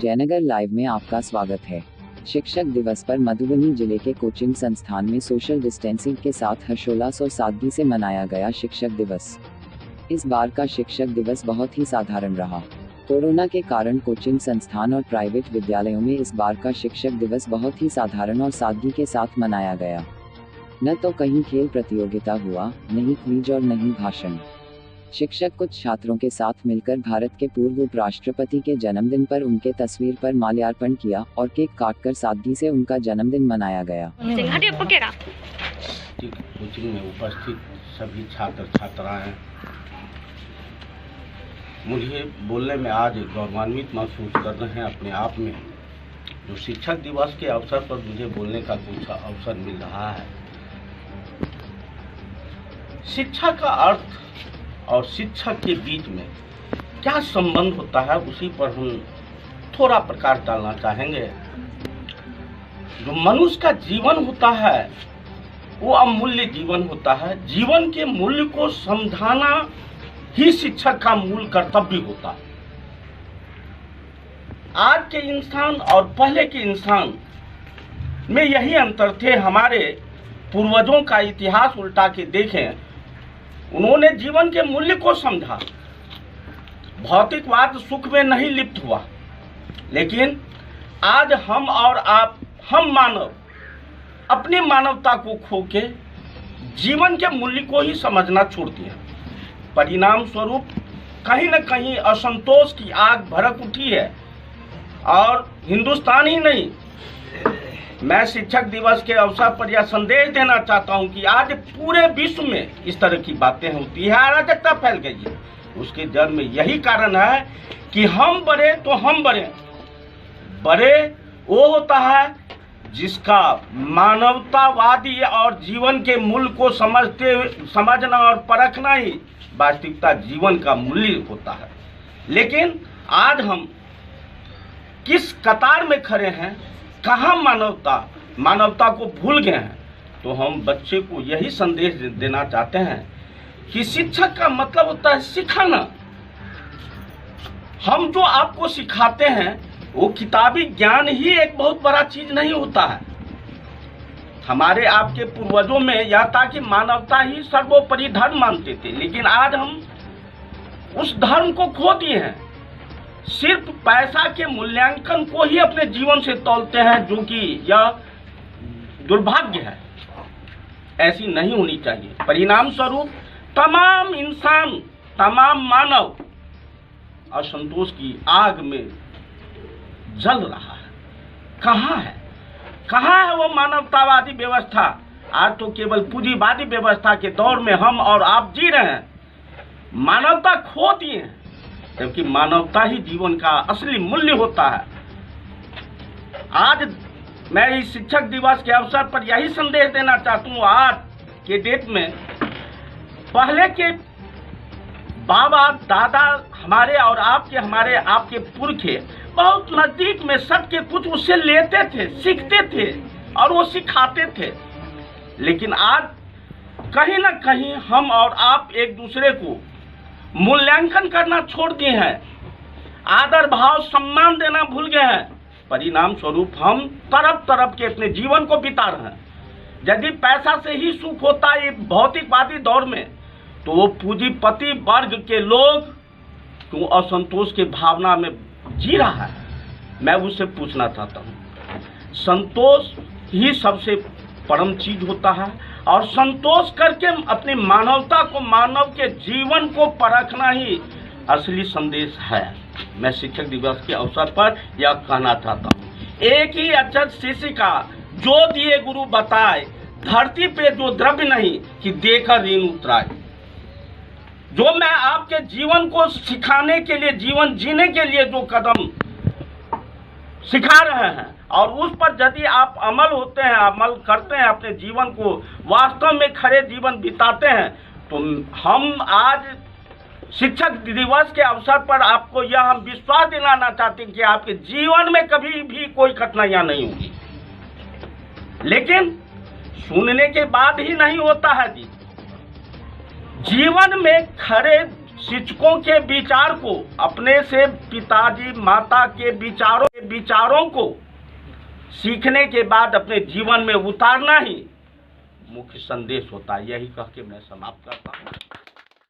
Jaynagar live में आपका स्वागत है। शिक्षक दिवस पर मधुबनी जिले के कोचिंग संस्थान में सोशल डिस्टेंसिंग के साथ हर्षोल्लास और सादगी से मनाया गया शिक्षक दिवस। इस बार का शिक्षक दिवस बहुत ही साधारण रहा। कोरोना के कारण कोचिंग संस्थान और प्राइवेट विद्यालयों में इस बार का शिक्षक दिवस बहुत ही साधारण और सादगी के साथ मनाया गया। न तो कहीं खेल प्रतियोगिता हुआ, नहीं क्विज और नहीं भाषण। शिक्षक कुछ छात्रों के साथ मिलकर भारत के पूर्व उपराष्ट्रपति के जन्मदिन पर उनके तस्वीर पर माल्यार्पण किया और केक काटकर सादगी से उनका जन्मदिन मनाया गया। कोचिंग में उपस्थित सभी छात्र छात्राएं, मुझे बोलने में आज गौरवान्वित महसूस कर रहे हैं अपने आप में। जो शिक्षक दिवस के अवसर पर मुझे बोलने का कुछ अवसर मिल रहा है। शिक्षा का अर्थ और शिक्षक के बीच में क्या संबंध होता है, उसी पर हम थोड़ा प्रकाश डालना चाहेंगे। जो मनुष्य का जीवन होता है वो अमूल्य जीवन होता है। जीवन के मूल्य को समझाना ही शिक्षक का मूल कर्तव्य होता है। आज के इंसान और पहले के इंसान में यही अंतर थे। हमारे पूर्वजों का इतिहास उल्टा के देखें, उन्होंने जीवन के मूल्य को समझा। भौतिकवाद सुख में नहीं लिप्त हुआ, लेकिन आज हम और आप, हम मानव अपनी मानवता को खो के जीवन के मूल्य को ही समझना छोड़ दिया। परिणाम स्वरूप कहीं न कहीं असंतोष की आग भड़क उठी है। और हिंदुस्तान ही नहीं, मैं शिक्षक दिवस के अवसर पर यह संदेश देना चाहता हूं कि आज पूरे विश्व में इस तरह की बातें होती है, अराजकता फैल गई है। उसके जड़ में यही कारण है कि हम बड़े तो हम बड़े वो होता है जिसका मानवतावादी और जीवन के मूल्य को समझना और परखना ही वास्तविकता जीवन का मूल्य होता है। लेकिन आज हम किस कतार में खड़े हैं, कहाँ मानवता को भूल गए हैं। तो हम बच्चे को यही संदेश देना चाहते हैं कि शिक्षक का मतलब होता है सिखाना। हम जो आपको सिखाते हैं वो किताबी ज्ञान ही एक बहुत बड़ा चीज नहीं होता है। हमारे आपके पूर्वजों में यह था कि मानवता ही सर्वोपरि धर्म मानते थे, लेकिन आज हम उस धर्म को खो दिए हैं। सिर्फ पैसा के मूल्यांकन को ही अपने जीवन से तौलते हैं, जो कि यह दुर्भाग्य है। ऐसी नहीं होनी चाहिए। परिणाम स्वरूप तमाम इंसान, तमाम मानव असंतोष की आग में जल रहा है। कहाँ है वो मानवतावादी व्यवस्था? आज तो केवल पूंजीवादी व्यवस्था के दौर में हम और आप जी रहे हैं। मानवता खो दिए हैं, क्योंकि मानवता ही जीवन का असली मूल्य होता है। आज मैं इस शिक्षक दिवस के अवसर पर यही संदेश देना चाहता हूँ। आज के डेट में पहले के बाबा दादा हमारे और आपके पुरखे बहुत नजदीक में सबके कुछ उससे लेते थे, सीखते थे और वो सिखाते थे। लेकिन आज कहीं ना कहीं हम और आप एक दूसरे को मूल्यांकन करना छोड़ दिए हैं, आदर भाव सम्मान देना भूल गए हैं। परिणाम स्वरूप हम तरफ के अपने जीवन को बिता रहे हैं। यदि पैसा से ही सुख होता है भौतिकवादी दौर में, तो वो पूंजीपति वर्ग के लोग क्यों असंतोष के भावना में जी रहा है? मैं उससे पूछना चाहता हूँ। संतोष ही सबसे परम चीज होता है, और संतोष करके अपनी मानवता को, मानव के जीवन को परखना ही असली संदेश है। मैं शिक्षक दिवस के अवसर पर यह कहना चाहता हूँ। एक ही अक्षर शिक्षिका जो दिए गुरु बताए, धरती पे जो द्रव्य नहीं कि देकर ऋण उतराए। जो मैं आपके जीवन को सिखाने के लिए, जीवन जीने के लिए जो कदम सिखा रहे हैं, और उस पर यदि आप अमल करते हैं, अपने जीवन को वास्तव में खरे जीवन बिताते हैं, तो हम आज शिक्षक दिवस के अवसर पर आपको यह हम विश्वास दिलाना चाहते हैं कि आपके जीवन में कभी भी कोई कठिनाइयां नहीं होगी। लेकिन सुनने के बाद ही नहीं होता है जी। जीवन में खरे शिक्षकों के विचार को, अपने से पिताजी माता के विचारों को सीखने के बाद अपने जीवन में उतारना ही मुख्य संदेश होता है। यही कह के मैं समाप्त करता हूँ।